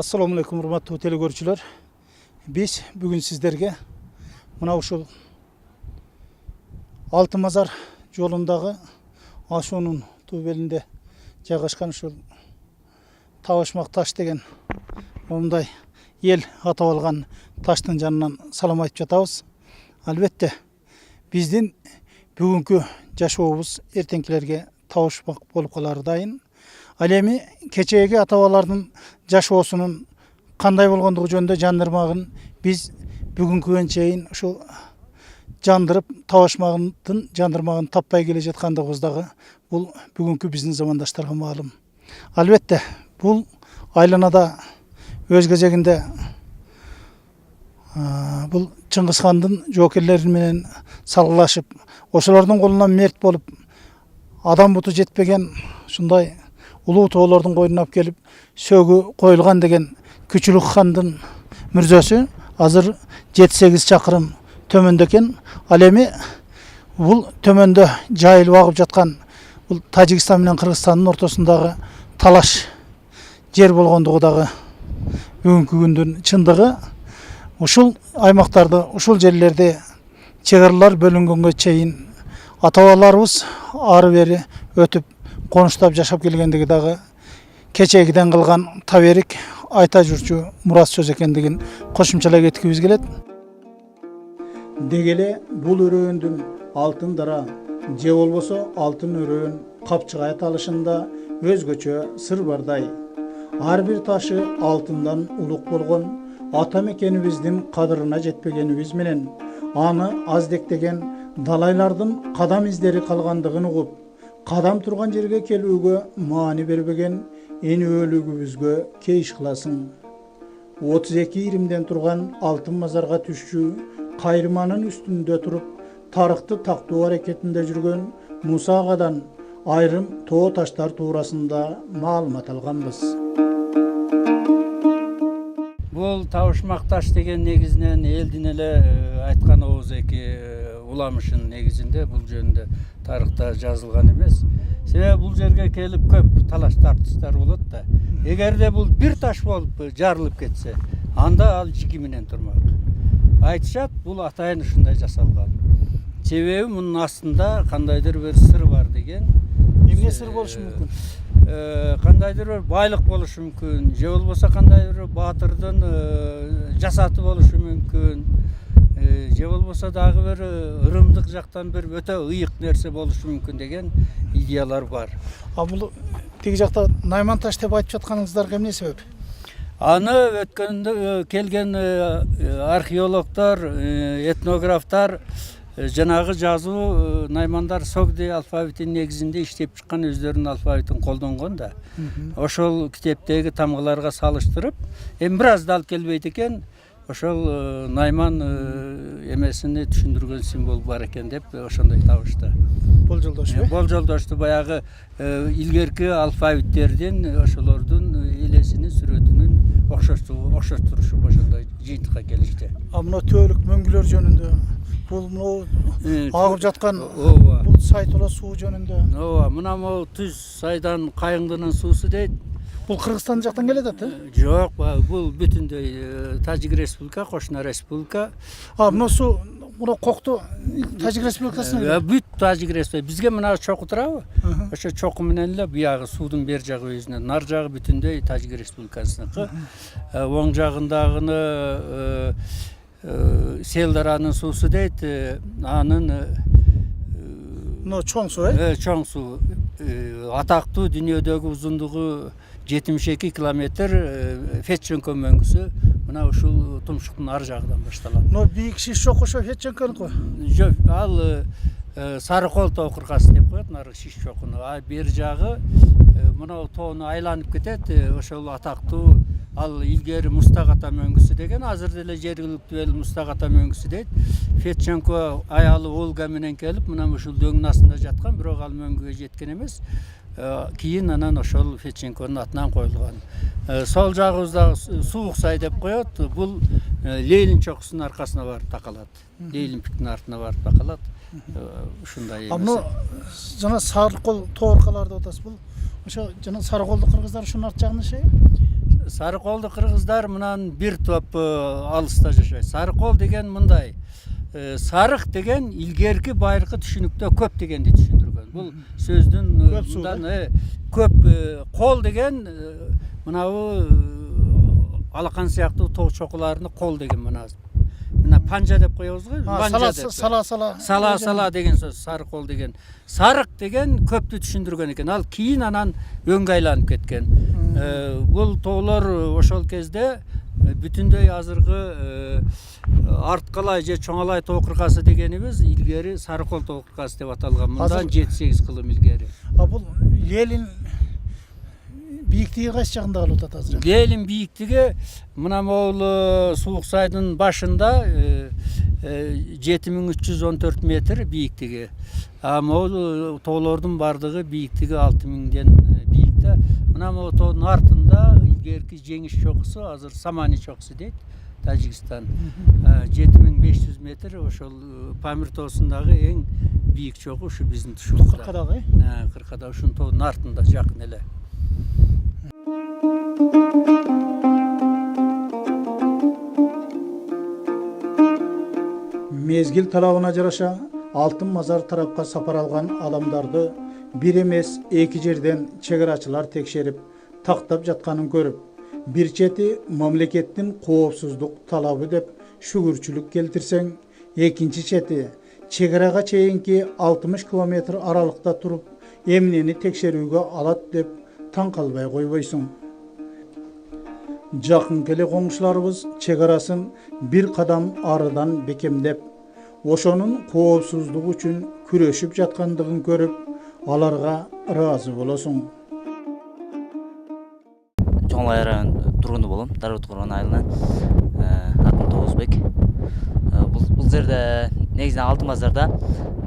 Assalamu alaikum урматтуу телекөрүүчүлөр. Биз бүгүн сиздерге мына ушул Алтын Мазар жолундагы ашуунун түбөлүндө жайгашкан ушул Табашмак таш деген момундай эл атап алган таштын жанынан салам айтып жатабыз. Албетте биздин бүгүнкү жашообуз эртеңкилерге табышмак болуп калары дайын. Ал эми кечээги ата-бабалардын жашоосунун кандай болгондугу жөнүндө жандырмагын биз бүгүнкүгө чейин ушу жандырып, табашмагын жандырмагын таппай келе жаткандыгыбыз дагы бул бүгүнкү биздин замандаштарга маалым. Албетте бул айланада өз кезегинде бул Чыңгыз хандын жоокерлери менен салгылашып, ошолордун колунан мерт болуп, адам буту жетпеген ушундай улуу тоолордун койнуна алып келип сөөгү коюлган деген Күчүлүк хандын мүрзөсү азыр 7-8 чакырым төмөндө экен. Ал эми бул төмөндө жайылып агып жаткан бул Тажикстан менен Кыргызстандын ортосундагы талаш жер болгондугу дагы бүгүнкү күндүн чындыгы. Ушул аймактарды, ушул жерлерде чек-аралар бөлүнгөнгө чейин ата-бабаларыбыз ары бери өтүп конуштап жашап келгендиги дагы кечегиден калган таберик айта жүрчү мурас сөз экендигин кошумчалай кеткибиз келет. Деги эле бул өрөөндүн алтын дара же болбосо алтын өрөөн капчыгай талышында өзгөчө сыр бардай. Ар бир ташы алтындан улук болгон ата мекенибиздин кадырына жетпегенибиз менен аны аздектеген далайлардын кадам издери калгандыгын угуп, кадам турган жерге келүүгө маани бербеген энөөлүгүбүзгө кейиш кыласың. 32 иримден турган Алтын Мазарга түшчү кайрыманын үстүндө туруп, тарыхты тактоо аракетинде жүргөн Муса агадан айрым тоо таштар туурасында маалымат алганбыз. Бул Табашмак таш деген негизинен элдин эле айткан оозеки уламышын негизинде бул жөнүндө тарыхта жазылган эмес. Себеби бул жерге келип көп талаш тартыштар болот да. Эгерде бул бир таш болуп жарылып кетсе, анда ал жиги менен турмак. Айтышат, бул атайын ушундай жасалган. Себеби мунун астында кандайдыр бир сыр бар деген. Эмне сыр болушу мүмкүн? Кандайдыр бир байлык болушу мүмкүн, же болбосо кандайдыр бир баатырдын жасаты болушу мүмкүн. Же болбосо дагы бир ырымдык жактан бир өтө ыйык нерсе болушу мүмкүн деген идеялар бар. Бул тиги жакта Найман таш деп айтып жатканыңыздарга эмне себеп? Аны өткөндө келген археологдор, этнографтар жанагы жазуу наймандар Согди алфавитинин негизинде иштеп чыккан өздөрүнүн алфавитин колдонгон да. Ошол китептеги тамгаларга салыштырып, эми бир аз дал келбейт экен. Ошол найман эмесини түшүндүргөн символ бар экен деп ошондой табышты. Болжолдошу. Болжолдошту баягы илгерки алфавиттердин ошолордун элесинин сүрөтүнүн окшоштурушу ошондой жыйынтыкка келишти. Мына төөлүк мөңгүлөр жөнүндө, бул агып жаткан бул Сайтола суу жөнүндө. Ооба, мына могу Түз сайдан Кайыңдынын суусу дейт. Бул Кыргызстан жактан келет аты? Жок, бул бүтүндөй Тажик Республика, кошуна республика. Мына суу мына кокту Тажик Республикасына. Бүт Тажик Республика. Бизге мына чоку турабы? Ошо чоку менен эле буягы суудун бер жагы өзүнө, нар жагы бүтүндөй Тажик Республикасыныкы. Оң жагындагыны Селдаранын суусу дейт. Анын мына чоң суу, чоң суу. Атактуу дүйнөдөгү узундугу 72 километр Фетченко мөңгүсү мына ушул тумшуктун ар жагынан башталат. Но бийик шиш жок ошо Фетченконуку. Жок, ал Сарыкол тоо кыркасы деп коет, нары шиш жокуну. А бер жагы мынау тоону айланып кетет. Ошол атактуу ал илгери Мустак ата мөңгүсү деген, азыр деле жергиликтүү эл Мустак ата мөңгүсү дейт. Фетченко аялы Олга менен келип мына ушул дөңнүн астында жаткан, бирок ал мөңгүгө жеткен эмес. Кийин анан ошол Фетченконун атынан коюлган. Сол жагыбызда Суук сай деп коет. Бул Ленин чокусунун аркасына барып такалат. Ленин пиктин артына барып такалат. Ушундай эмес. Мына жана Сарыкол тооркаларды атасыз. Бул ошо жана Сарыколдук кыргыздар ушунун арт жагында жашайбы? Сарыколдук кыргыздар мынан бир топ алыста жашайт. Сарыкол деген мындай. Сарык деген илгерки байыркы түшүнүктө көп дегенди түшүндүргөн. Бул сөздүн мындан көп, кол деген мынабу алакан сыяктуу тоо чокуларыны кол деген мына панжа деп коебуз го. Сала деген сөз, Сарыкол деген. Сарык деген көптү түшүндүргөн экен. Ал кийин анан өңгө айланып кеткен. Бул тоолор ошол кезде бүтүндөй азыркы Арткалай же Чоңалай тоо кыркасы дегенибиз илгери Сарыкол тоо кыркасы деп аталган. Мындан 7-8 кылым илгери. Бул Ленин бийиктиги кайсы жагында калып атат азыр? Ленин бийиктиги мына могул Суук сайдын башында 7314 метр бийиктиги. Могул тоолордун бардыгы бийиктиги 6000ден бийикте. Мына могул тоонун артында илгерки жеңиш чокусу, азыр Самани чокусу дейт. Тажикстан 7500 метр, ошол Памир тоосундагы эң бийик чогу ушу биздин тушулукта. Кыркадагы? Кыркада ушунун тоонун артында жакын эле. Мезгил талабына жараша Алтын Мазар тарапка сапар алган адамдарды бир эмес эки жерден чегарачылар текшерип, тактап жатканын көрүп, бир чети мамлекеттин коопсуздук талабы деп шүгүрчүлүк келтирсең, экинчи чети чегарага чейинки 60 километр аралыкта туруп, эмнени текшерүүгө алат деп таң калбай койбойсуң. Жакын келе коңшуларыбыз чегарасын бир кадам арыдан бекемдеп, ошонун коопсуздугу үчүн күрөшүп жаткандыгын көрүп, аларга ыраазы болосуң. Чоңалай районунун тургуну болом, Дарбат Курган айылынан. Атым Тоозбек. Бул жерде негизинен Алтын Мазарда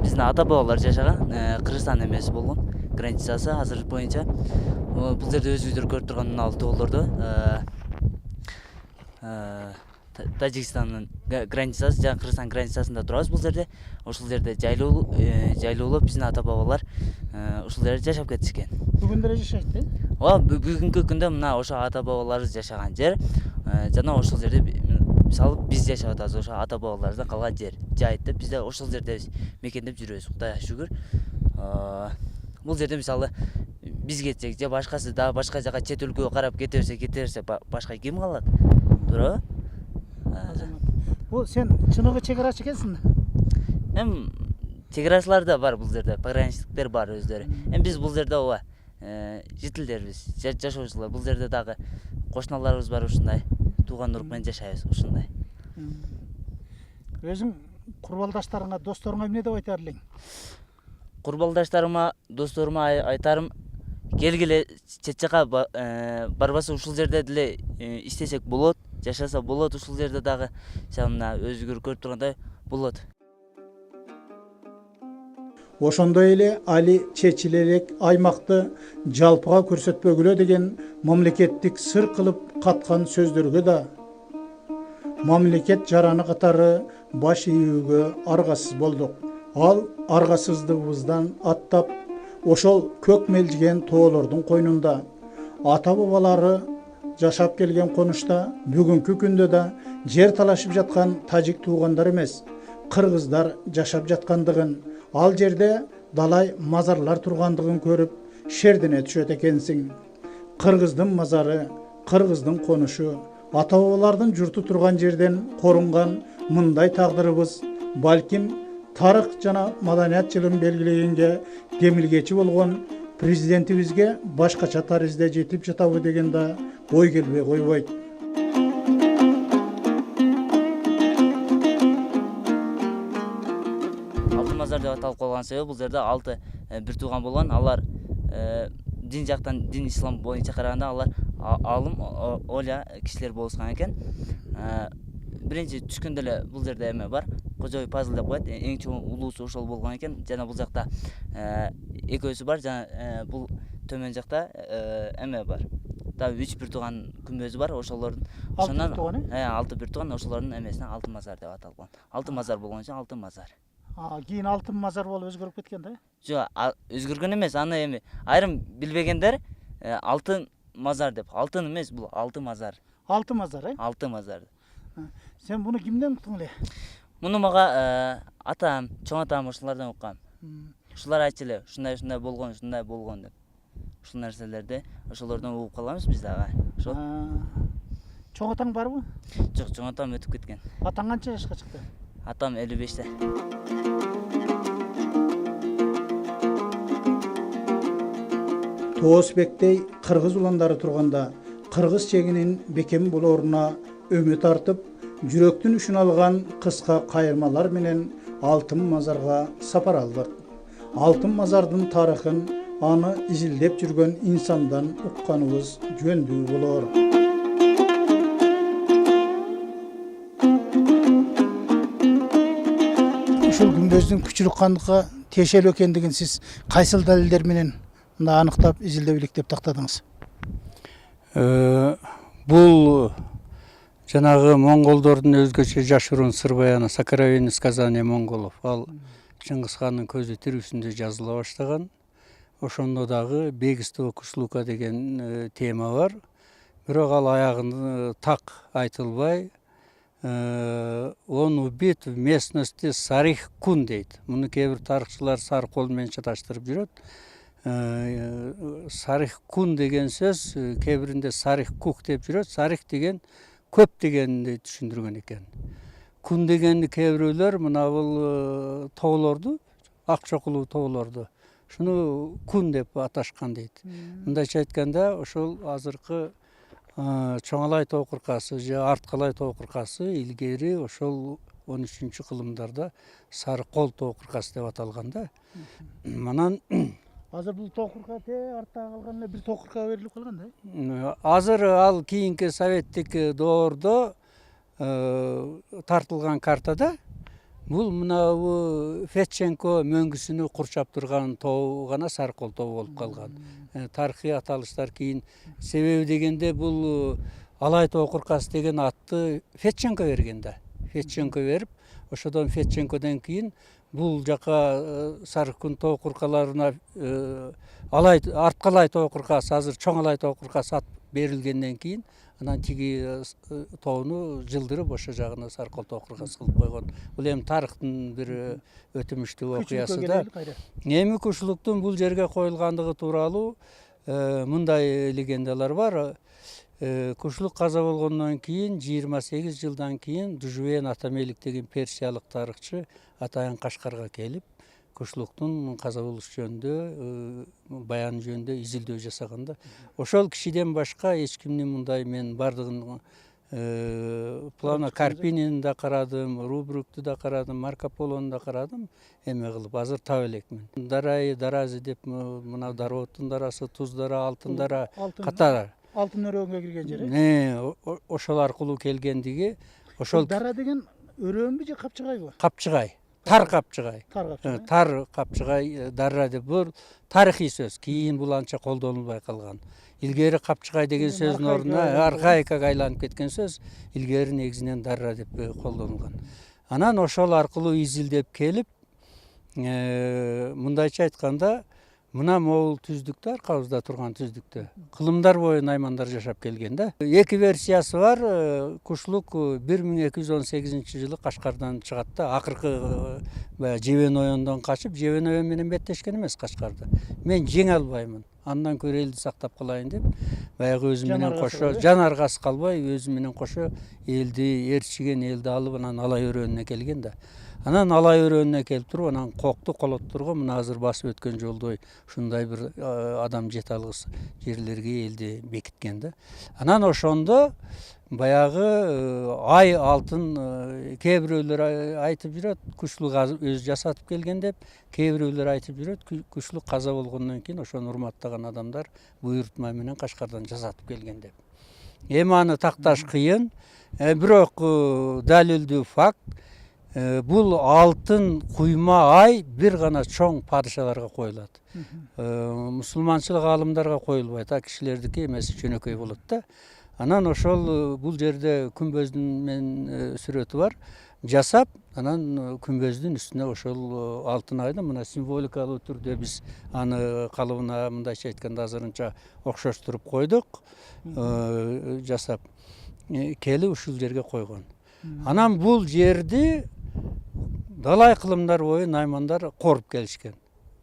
биздин ата бабалар жашаган, Кыргызстан эмеси болгон, границасы азыр боюнча. Бул жерде өзүңүздөр көрүп турган мына тоолорду Тажикстандын границасы жана Кыргызстан границасында турабыз. Бул жерде ошол жерде жайлуулуп биздин ата бабалар ушул жерде жашап кетишкен. Бүгүн деле жашайт, бүгүнкү күндө мына ошо ата бабаларыбыз жашаган жер жана ошол жерде мисалы биз жашап атабыз, ошо ата бабаларыбыздан калган жер, жайыт деп бизде ошол жерде мекендеп жүрөбүз. Кудайга шүгүр. Бул жерде мисалы биз кетсек же башкасы дагы башка жака чет өлкөгө карап кете берсе башка ким калат? Туурабы? Бул сен чыныгы чегарачы экенсиң да? Чегарачылар да бар бул жерде, пограничниктер бар өздөрү. Биз бул жерде ооба жителдербиз, жашоочулар. Бул жерде дагы кошуналарыбыз бар ушундай. Тууган урук менен жашайбыз ушундай. Өзүң курбалдаштарыңа, досторуңа эмне деп айтар элең? Курбалдаштарыма, досторума айтарым, келгиле чет жака барбаса ушул жерде деле иштесек болот, жашаса болот, ушул жерде дагы мына өзүңөр көрүп тургандай болот. Ошондой эле али чечиле элек аймакты жалпыга көрсөтпөгүлө деген мамлекеттик сыр кылып каткан сөздөргө да мамлекет жараны катары баш ийүүгө аргасыз болдук. Ал аргасыздыгыбыздан аттап, ошол көк мелжиген тоолордун койнунда ата бабалары жашап келген конушта бүгүнкү күндө да жер талашып жаткан тажик туугандар эмес, кыргыздар жашап жаткандыгын, ал жерде далай мазарлар тургандыгын көрүп шердене түшөт экенсиң. Кыргыздын мазары, кыргыздын конушу, ата бабалардын журту турган жерден корунган мындай тагдырыбыз балким тарых жана маданият жылын белгилегенге демилгечи болгон президентибизге башкача таризде жетип жатабы деген да ой келбей койбойт. Алтын Мазар деп аталып калган себеби бул жерде 6 бир тууган болгон. Алар дин жактан, дин ислам боюнча караганда алар алым оля кишилер болушкан экен. Биринчи түшкөндө эле бул жерде эме бар, Кожой Пазыл деп коет, эң чоң улуусу ошол болгон экен. Жана бул жакта экөөсү бар, жана бул төмөн жакта эме бар. Дагы 3 бир тууган күмбөзү бар, ошолордун Алтын бир тууган, 6 бир тууган, ошолордун эмесине Алтын мазар деп аталган. Алтын мазар болгон үчүн Алтын мазар. Кийин алтын мазар болуп өзгөрүп кеткен да? Жок, өзгөргөн эмес, аны эми айрым билбегендер Алтын мазар деп. Алтын эмес, бул Алтын мазар. Алтын мазар, Алтын мазар. Сен буну кимден уктуң эле? Муну мага атам, чоң атам ошолордон уккам. Ушулар айтчу эле, ушундай болгон деп. Ушул нерселерди ошолордон угуп калабыз биз дагы. Ошол. Чоң атаң барбы? Жок, чоң атам өтүп кеткен. Атаң канча жашка чыкты? Атам 55-те. Тоосбектей кыргыз уландары турганда кыргыз чегинин бекем болоруна өмүт артып, жүрөктүн үшүн алган кыска кайырмалар менен Алтын мазарга сапар алдык. Алтын мазардын тарыхын аны изилдеп жүргөн инсандан укканыбыз жөндүү болор. Ушул күмбөздүн күчүлүк кандыкка тиешелүү экендигин сиз кайсыл далилдер менен мына аныктап изилдеп элек деп тактадыңыз? Бул жанагы монголдордун өзгөчө жашыруун сыр баяны «Сокровенное сказание монголов». Ал Чыңгыз хандын көзү тирүүсүндө жазыла баштаган. Ошондо дагы бегство Кушлука деген тема бар. Бирок ал аягында так айтылбай, он убит в местности Сарих-Кун дейт. Муну кээ бир тарыхчылар Саркол менен чаташтырып жүрөт. Сарих-Кун деген сөз кээ биринде Сарих-Кук деп жүрөт. Сарих деген көп дегенди түшүндүргөн экен. Кун дегенди кээ бирөөлөр мына бул тоолорду, ак чокулуу тоолорду, шуну кун деп аташкан дейт. Мындайча айтканда, ошол азыркы Чоңалай тоо кыркасы же Арткалай тоо кыркасы илгери ошол 13-чү кылымдарда Сарыкол тоо кыркасы деп аталган да. Манан Азыр бул тоо кырка артта калган эле бир тоо кырка берилип калган да. Азыр ал кийинки советтик доордо тартылган картада бул мына Фетченко мөңгүсүнү курчап турган тоо гана Сарыкол тоо болуп калган. Тарыхый аталыштар кийин себеби дегенде бул Алай тоо кыркасы деген атты Фетченко берген да. Фетченко берип, ошодон Фетченкодон кийин бул жака Сарыкун тоо кыркаларына Арткалай тоо кыркасы, азыр Чоңалай тоо кыркасы ат берилгенден кийин анан тиги тоону жылдырып ошо жагына Сарыкол тоо кыркасы кылып койгон. Бул эми тарыхтын бир өтүмүштүү окуясы да. Эми Кушлуктун бул жерге коюлгандыгы тууралуу мындай легендалар бар. Кушлук каза болгондон кийин 28 жылдан кийин Дужуен Атамелик деген персиялык тарыхчы Атайын Кашкарга келип, Кушлуктун каза болушу жөнүндө, баяны жөнүндө изилдөө жасаганда, ошол кишиден башка эч кимдин мындай мен бардыгын Плано Карпинини да карадым, Рубрукту да карадым, Марко Полону да карадым, эме кылып азыр таба элекмин. Дарай, Дарази деп мына Дарооттун дарасы, Туз дара, Алтын дара катары. Алтын өрөөнгө кирген жери. Ошол аркылуу келгендиги, ошол дара деген өрөөнбү же капчыгайбы? Капчыгай. Тар капчыгай. Тар капчыгай дарра деп бул тарыхый сөз. Кийин бул анча колдонулбай калган. Илгери капчыгай деген сөздүн ордуна архаикага айланып кеткен сөз, илгери негизинен дарра деп колдонулган. Анан ошол аркылуу изилдеп келип, мындайча айтканда, мына могул түздүктө, аркабызда турган түздүктө кылымдар бою наймандар жашап келген да. Эки версиясы бар. Кушлук 1218-жылы Кашкардан чыгат да. Акыркы Жебен-Оёндон качып, Жебен-Оён менен беттешкен эмес Кашкарды. Мен жеңе албаймын. Андан көрө элди сактап калайын деп, баягы өзү менен кошо жан аргасы калбай, өзү менен кошо элди ээрчиген, элди алып анан Алай өрөөнүнө келген да. Анан алай өрөөнүнө келип туруп анан кокту колоттурго мына азыр басып өткөн жолдой ушундай бир адам жете алгыс жерлерге элди бекиткен да. Анан ошондо баягы ай алтын кээ бирөөлөр айтып жүрөт кучлук өзү жасатып келген деп, кээ бирөөлөр айтып жүрөт кучлук каза болгондон кийин ошону урматтаган адамдар буйрутма менен Кашкардан жасатып келген деп. Эми аны такташ кыйын, бирок далилдүү факт бул алтын куйма ай бир гана чоң падышаларга коюлат. Мусулманчылык аалымдарга коюлбайт, кишилердики эмеси жөнөкөй болот да. Анан ошол бул жерде күмбөздүн менен сүрөтү бар. Жасап, анан күмбөздүн үстүнө ошол алтын айды мына символикалуу түрдө биз аны калыбына мындайча айтканда азырынча окшоштуруп койдук. Жасап кели ушул жерге койгон. Анан бул жерди далай кылымдар бою наймандар коруп келишкен.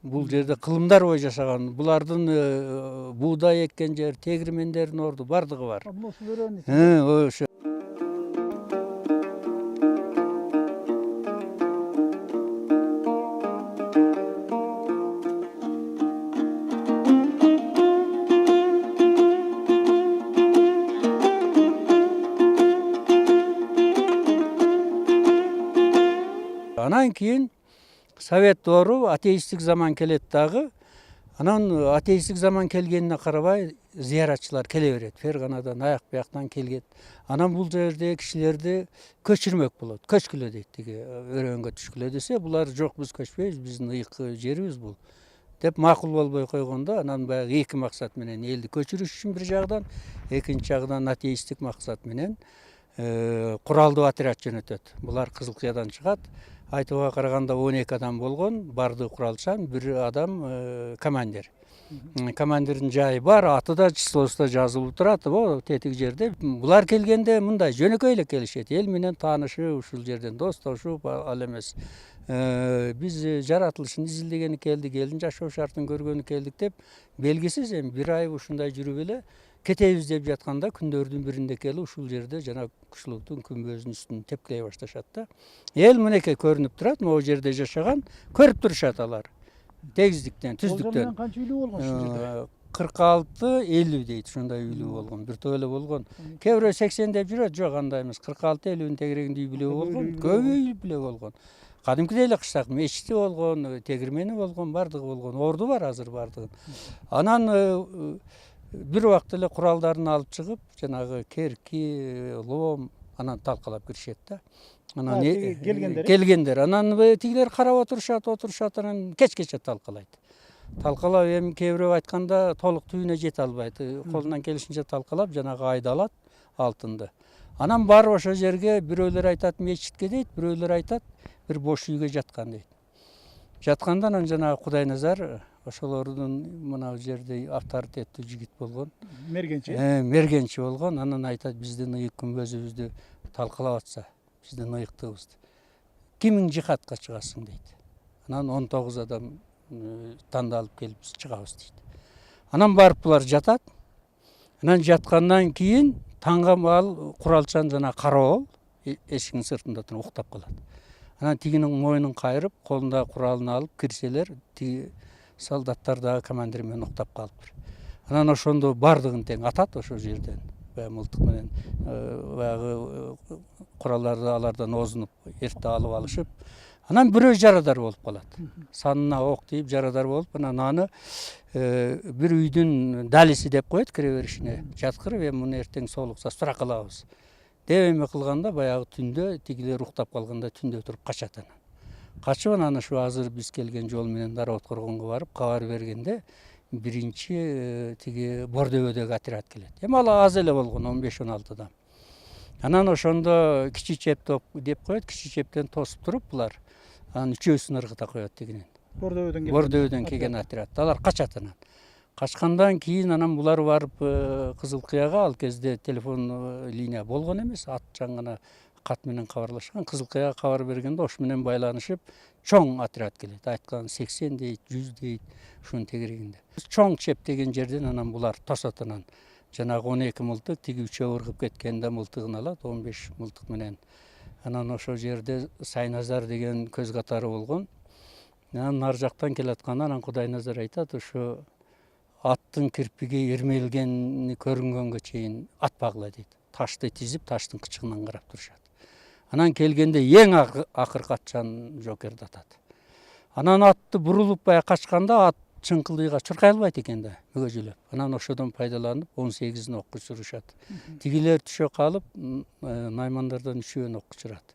Бул жерде кылымдар бою жашаган. Булардын буудай эккен жер, тегирмендердин орду бардыгы бар. Ошо. Анан кийин Совет доору атеисттик заман келет дагы. Анан атеисттик заман келгенине карабай зыяратчылар келе берет. Ферганадан аяк бияктан келет. Анан бул жерде кишилерди көчүрмөк болот. Көчкүлө дейт тиги өрөөнгө түшкүлө десе, булар жок биз көчпөйбүз, биздин ыйык жерибиз бул деп макул болбой койгондо, анан баягы эки максат менен элди көчүрүш үчүн бир жагдан, экинчи жагдан атеисттик максат менен куралдуу отряд жөнөтөт. Булар Кызыл Кыядан чыгат. Айтууга караганда 12 адам болгон, барды куралчан, бир адам командир. Командирдин жайы бар, аты да числосу да жазылып турат. Тетиги жерде булар келгенде мындай жөнөкөй эле келишет. Эл менен таанышып, ушул жерден достошуп, ал эмес биз жаратылышын изилдегени келдик, элдин жашоо шартын көргөнү келдик деп белгисиз эми бир ай ушундай жүрүп эле кетебиз деп жатканда күндөрдүн биринде келип ушул жерде жана Кучлуктун күмбөзүнүн үстүн тепкилей башташат да. Эл мынекей көрүнүп турат, могу жерде жашаган, көрүп турушат алар. Тегиздиктен, түздүктөн. Канча үйлүү болгон ушул жерде? 46-50 дейт, ушундай үйлүү болгон, бир топ эле болгон. Кээ бирөө 80 деп жүрөт, жок андай эмес. 46-50 тегерегинде үй бүлө болгон, көп үй бүлө болгон. Кадимкидей эле кыштак мечити болгон, тегирмени болгон, бардыгы болгон. Орду бар азыр бардыгы. Анан бир убакыт эле куралдарын алып чыгып, жанагы керки, лом, анан талкалап киришет да. Анан келгендер. Анан тигилер карап отурушат, анан кечкече талкалайт. Талкалап эми кээ бирөө айтканда толук түбүнө жете албайт. Колунан келишинче талкалап жанагы айды алат алтынды. Анан барып ошол жерге бирөөлөр айтат мечитке дейт, бирөөлөр айтат бир бош үйгө жаткан дейт. Жатканда анан жанагы Кудайназар ошолордун мына жерде авторитеттүү жигит болгон. Мергенчи болгон. Анан айтат биздин ыйык күмбөзүбүздү талкалап атса, биздин ыйыктыгыбызды. Кимиң жихадка чыгасың дейт. Анан 19 адам тандалып келип биз чыгабыз дейт. Анан барып булар жатат. Анан жаткандан кийин таңга маал куралчан жана кароол эшиктин сыртында туруп уктап калат. Анан тигинин мойнун кайрып, колунда куралын алып кирселер, тиги солдаттар дагы командир менен уктап калыптыр. Анан ошондо бардыгын тең атат ошол жерден. Баягы мылтык менен баягы куралдарды алардан озунуп эрте алып алышып, анан бирөө жарадар болуп калат. Санына ок тийип жарадар болуп, анан аны бир үйдүн далиси деп коет кире беришине. Жаткырып, эми муну эртең соолукса сурак кылабыз деп эме кылганда баягы түндө тигилер уктап калганда түндө туруп качат анан. Качып анан ушу азыр биз келген жол менен Дарабат коргонго барып кабар бергенде биринчи тиги Бордөбөдөгү отряд келет. Эми ал аз эле болгон 15-16 адам. Анан ошондо кичи чептоп деп коет, кичи чептен тосуп туруп булар анан үчөөсүн ыргыта коет тигинен. Бордөбөдөн келген отряд. Алар качат анан. Качкандан кийин анан булар барып Кызыл Кыяга, ал кезде телефон линия болгон эмес, атчан гана кат менен кабарлашкан. Кызыл Кыяга кабар бергенде ош менен байланышып чоң отряд келет. Айткан 80 дейт, 100 дейт, ушунун тегерегинде. Чоң чеп деген жерден анан булар тосот анан. Жанагы 12 мылтык, тиги үчөө ыргып кеткенде мылтыгын алат, 15 мылтык менен Анан ошол жерде Сайназар деген көз катары болгон. Анан нар жактан келатканда анан Кудайназар айтат, ошо аттын кирпиги ирмелгени көрүнгөнгө чейин атпагыла дейт. Ташты тизип, таштын кычыгынан карап турушат. Анан келгенде эң акыркы атчан Жокерди атат. Анан атты бурулуп баягы качканда ат чыңкылдыйга чуркай албайт экен да, мүгөжүлөп. Анан ошодон пайдаланып 18-ин окко учурушат. Тигилер түшө калып, наймандардан 3-өн окко учурат.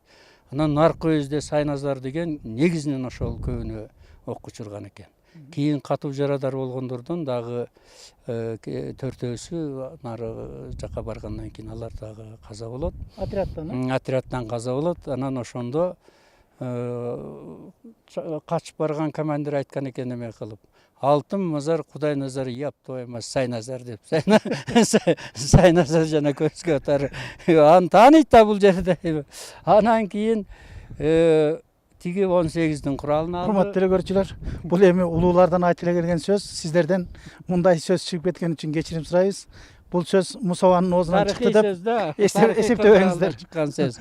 Анан наркы өзүдө Сайназар деген негизинен ошол көбүнө окко учурган экен. Кийин катуу жарадар болгондордон дагы 4-өөсү нары жака баргандан кийин алар дагы каза болот. Отрядтан каза болот. Анан ошондо качып барган командир айткан экен эме кылып. Алтын мазар Кудайназар яп той эмес Сайназар деп. Сайназар жана көзгө атары. Аны тааныйт да бул жерде. Анан кийин тиги 18-дин куралын алды. Урматтуу телекөрүүчүлөр, бул эми улуулардан айтыла келген сөз. Сиздерден мындай сөз чыгып кеткен үчүн кечирим сурайбыз. Бул сөз Мусабанын оозунан чыкты деп эсептебеңиздер. Чыккан сөз.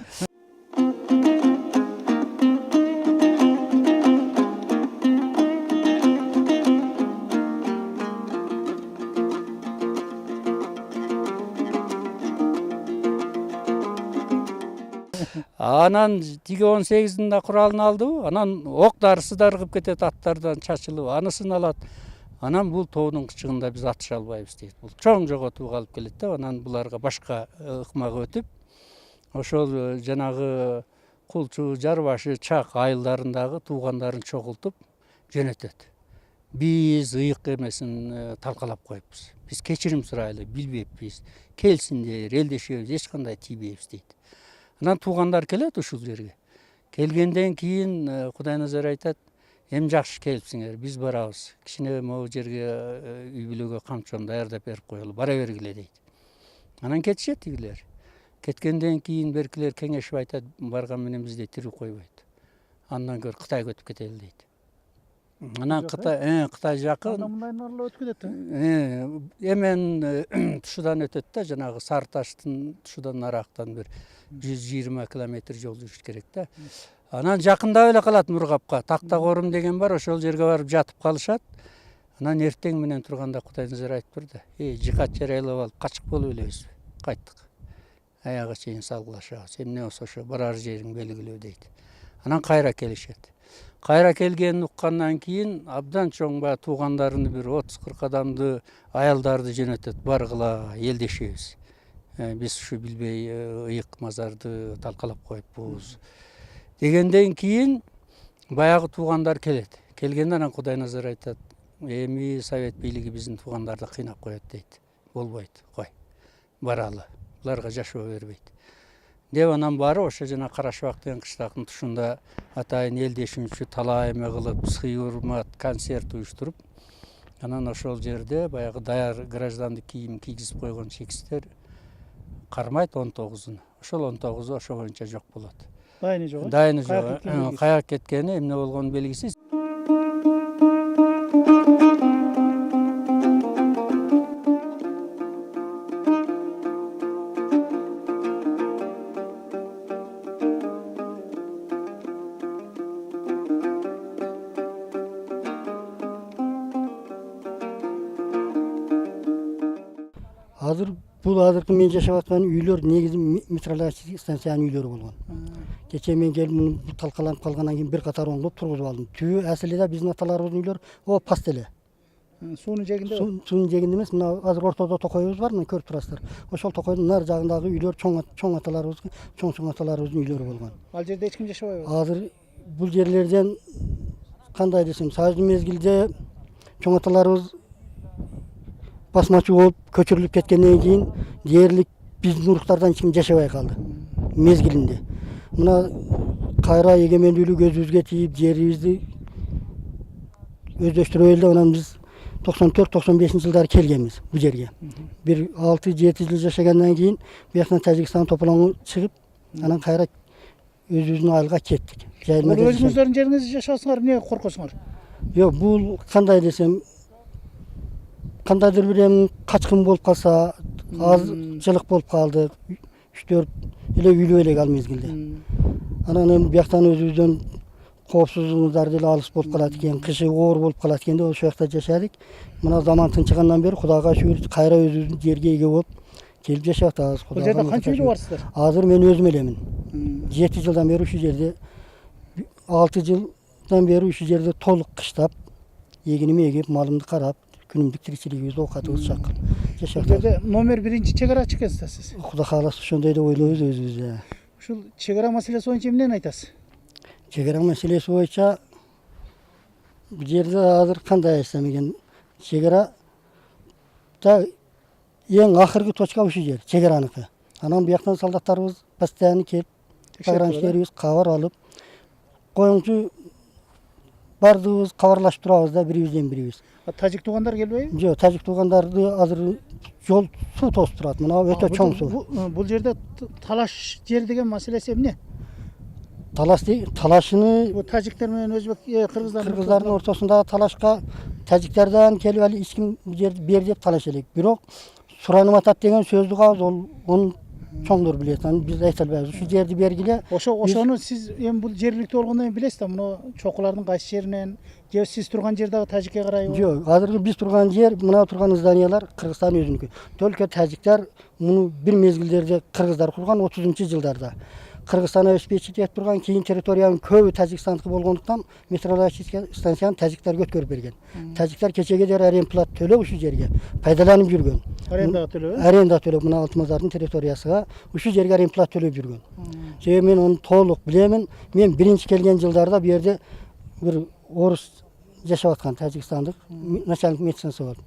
Анан тиги 18-дин да куралын алды. Анан ок дарысы дарыгып кетет аттардан чачылып, анысын алат. Анан бул тоонун кычыгында биз атыша албайбыз дейт. Бул чоң жоготууга алып келет да. Анан буларга башка ыкмага өтүп, ошол жанагы кулчу, жарбашы, чак айылдарындагы туугандарын чогултуп жөнөтөт. Биз ыйык эмесин талкалап коюпбуз. Биз кечирим сурайлы, билбеппиз. Келсиндер, элдешебиз, эч кандай тийбейбиз дейт. Анан туугандар келет ушул жерге. Келгенден кийин Кудайназар айтат, эми жакшы келипсиңер, биз барабыз. Кичине могу жерге үй бүлөгө камчон даярдап берип коелу, бара бергиле дейт. Анан кетишет тигилер. Кеткенден кийин беркилер кеңешип айтат, барган менен бизди тирүү койбойт. Андан көрө Кытайга өтүп кетели дейт. Анан Кытай жакы мындай нарлы өтүп кетет. Эмен тушудан өтөт да, жанагы Сарыташтын тушудан нарактан бир 120 километр жол жүрүш керек да. Анан жакындап эле калат Мургапка. Тактагорум деген бар, ошол жерге барып жатып калышат. Анан эртең менен турганда Кудайназар айтып турду. Жихад жарыялап алып качык болуп элебиз. Кайттык. Аяга чейин салгылашабыз. Эмне болсо ошо барар жериң белгилөө дейт. Анан кайра келишет. Кайра келгенин уккандан кийин абдан чоң баягы туугандарыны бир 30-40 адамды, аялдарды жөнөтөт. Баргыла, элдешебиз. Биз ушу билбей ыйык мазарды талкалап коюппуз. Дегенден кийин баягы туугандар келет. Келгенде анан Кудайназар айтат, эми Совет бийлиги биздин туугандарды кыйнап коет дейт. Болбойт, кой. Баралы. Буларга жашоо бербейт. Деп анан бары ошо жана Карашыбак деген кыштактын тушунда атайын элдешүүчү талаа эме кылып, сый урмат, концерт уюштуруп, анан ошол жерде баягы даяр граждандык кийим кийгизип койгон чекистер кармайт 19-ун. Ошол 19-у ошо боюнча жок болот. Дайыны жок. Дайыны жок. Каяка кеткени, эмне болгону белгисиз. Азыр бул азыркы мен жашап аткан үйлөр негизи метеорологический станциянын үйлөрү болгон. Кечээ мен келип муну талкаланып калгандан кийин бир катар оңдоп тургузуп алдым. Түбү аселде биздин аталарыбыздын үйлөрү о паст эле. Суунун жегинде. Суунун жегинде эмес, мына азыр ортодо токойубуз бар, мына көрүп турасыздар. Ошол токойдун нар жагындагы үйлөр чоң аталарыбыздын, чоң аталарыбыздын үйлөрү болгон. Ал жерде эч ким жашабайбы? Азыр бул жерлерден кандай десем, саздын мезгилде чоң аталарыбыз басмачы болуп көчүрүлүп кеткенден кийин дээрлик биздин уруктардан эч ким жашабай калды мезгилинде. Мына кайра эгемендүүлүк өзүбүзгө тийип, жерибизди өздөштүрүп эле анан биз 94-95 жылдары келгенбиз бул жерге. Бир 6-7 жыл жашагандан кийин бияктан Тажикстан тополоңу чыгып, анан кайра өзүбүздүн айылга кеттик. Өзүңүздөрдүн жериңизде жашасыңар, эмне коркосуңар? Жок, бул кандай десем, кандайдыр бир эми качкын болуп калса, азчылык болуп калды. 3-4 эле үйлүү элек ал мезгилде. Анан эми бияктан өзүбүздөн коопсуздугубуздар деле алыс болуп калат экен, кышы оор болуп калат экен деп ошол жакта жашадык. Мына заман тынчыгандан бери Кудайга шүгүр кайра өзүбүздүн жерге ээ болуп келип жашап атабыз. Бул жерде канча үйлүү барсыздар? Азыр мен өзүм элемин. 7 жылдан бери ушул жерде, 6 жылдан бери ушул жерде толук кыштап, эгиними эгип, малымды карап, күнүмдүк тиричилигибизди, оокатыбызды чакырып жашап Бул атабыз. жерде номер 1 чек-арачы экенсиз сиз. Кудай кааласа ошондой деп ойлойбуз өзүбүз. Ушул чек-ара маселеси боюнча эмнени айтасыз? Чек-ара маселеси боюнча бул жерде азыр кандай айтсам экен, чек-ара эң акыркы точка ушул жер, чек-араныкы. Анан бияктан солдаттарыбыз постоянно келип, пограничнийлерибиз кабар алып, коюңчу бардыгыбыз кабарлашып турабыз да бирибизден бирибиз. Тажик туугандар келбейби? Жок, тажик туугандарды азыр жол суу тосуп турат. Мына өтө чоң суу. Бул жерде талаш жер деген маселеси эмне? Талашыны Бул тажиктер менен өзбек, кыргыздардын ортосундагы талашка тажиктерден келип али эч ким бул жерди бер деп талаш элек. Бирок суранып атат деген сөздү кабыз, onu чоңдор билет. Аны биз айта албайбыз. Ушул жерди бергиле. Ошону сиз эми бул жергиликтүү болгондон кийин билесиз да, мына чокулардын кайсы жеринен, же сиз турган жер дагы тажикке карайбы? Жок, азыркы биз турган жер, мына турган зданиялар Кыргызстандын өзүнүкү. Только тажиктер муну бир мезгилдерде кыргыздар курган 30-жылдарда. Кыргызстан обеспечить этип турган, кийин территориянын көбү тажикстандыкы болгондуктан метеорологический станцияны тажиктер көткөрүп берген. Тажиктер кечеге дейин аренплат төлөп ушул жерге пайдаланып жүргөн. Аренда төлөп? Аренда төлөп, мына Алтымазардын территориясыга ушул жерге аренплат төлөп жүргөн. Себеби мен аны толук билемин. Мен биринчи келген жылдарда бу жерде бир орус жашап аткан, тажикстандык начальник медицинасы болду.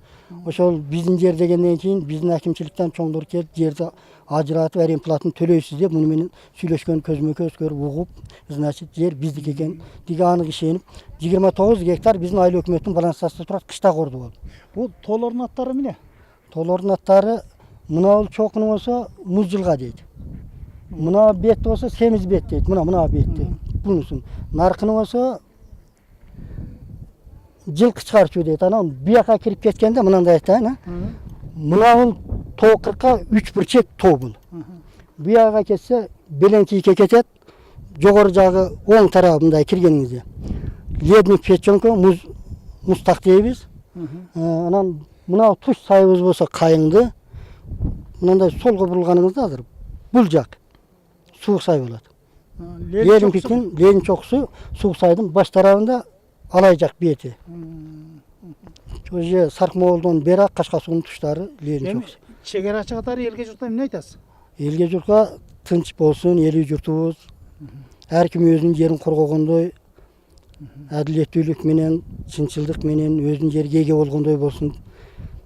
Ошол биздин жер дегенден кийин биздин акимчиликтен чоңдор келип жерди ажыратып аренплатын төлөйсүз деп муну менен сүйлөшкөн, көзмө-көз көрүп угуп, значит жер биздики экен диге анык ишенип 29 гектар биздин айыл өкмөттүн балансасында турат, кышта корду болду. Бул тоолордун аттары эмне? Тоолордун аттары мына бул чокуну болсо муз жылга дейт. Мына бет болсо семиз бет дейт. Мына бетти. Бунусун. Наркыны болсо жылкы чыгарчу дейт. Анан бияка кирип кеткенде мындай айтайын, мына бул тоо 40-ка 3 бурчек тоо бул. Бияга кетсе белеңкийке кетет, жогору жагы оң тарабында киргениңизде. Ледник печенка, мустак дейбиз. Анан мына туш сайыбыз болсо кайыңды, мындай солго бурулганыңызда азыр бул жак суук сай болот. Ленин чокусу суук сайдын баш тарабында алай жак бети. Уже Саркмоолдон бери Кашка суунун туштары Ленин чокусу. Чек-арачы катары элге журтка эмне айтасыз? Элге журтка тынч болсун, эли журтубуз. Ар ким өзүнүн жерин коргогондой, адилеттүүлүк менен, чынчылдык менен өзүнүн жерге ээ болгондой болсун.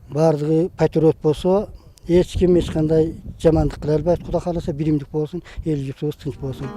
Бардыгы патриот болсо, эч ким эч кандай жамандык кыла албайт. Кудай кааласа биримдик болсун, эл журтубуз тынч болсун.